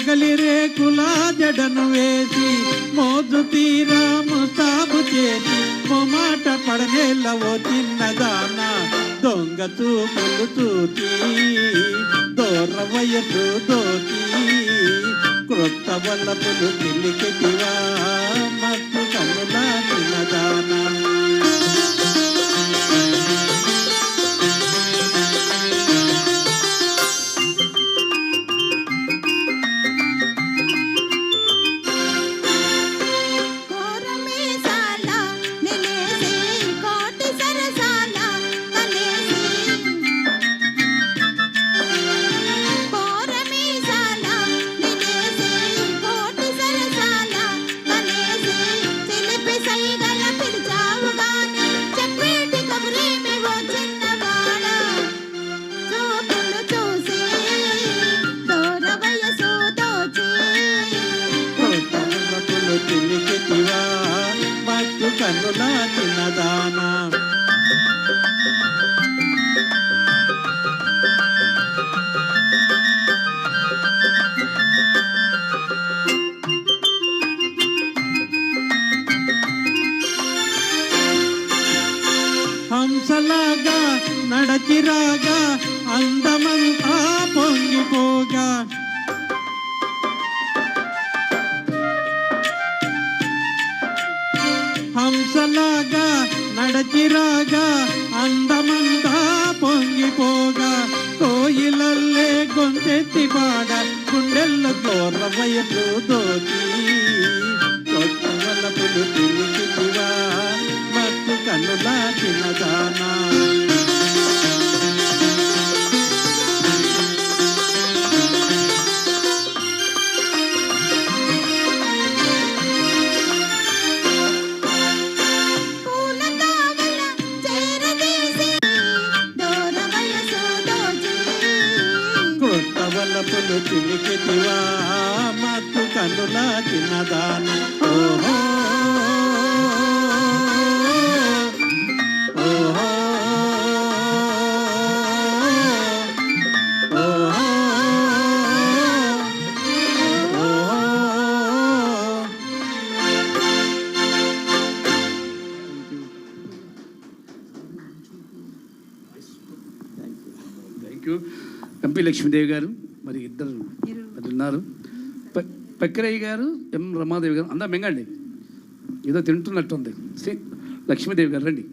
మొగలి రేకుల జడను వేసి మోజు తీరా ముస్తాబు చేసి మొమాట పడనేళ్ళవో చిన్నదాన దొంగ చూపులు చూచి దూర వయసు దోచి క్రొత్త వల్లపులు చిలికెతివా మత్తు కన్నుల చిన్నదాన చిలికెతివా మత్తు కన్నుల చిన్నదాన హంసలాగా నడచిరాగా అందమంతా పొంగిపోగా హంసలాగా నడచిరాగా అందమంతా పొంగిపోగా కోయిలల్లే గొంతెత్తి పాడ గుండెల్లో గోర్ర వయసు దోచి కొత్త వలపులు చిలికితివా మత్తు కన్నుల చిన్నదానా వల్లపులు చిలికెతివా మత్తు కన్నుల చిన్నదాన ఓహో ఓహో థ్యాంక్ యూ. ఎంపీ లక్ష్మీదేవి గారు, మరి ఇద్దరు ఉన్నారు, పక్కిరయ్య గారు, ఎం రమాదేవి గారు, అందా మెంగండి, ఏదో తింటున్నట్టుంది. శ్రీ లక్ష్మీదేవి గారు రండి.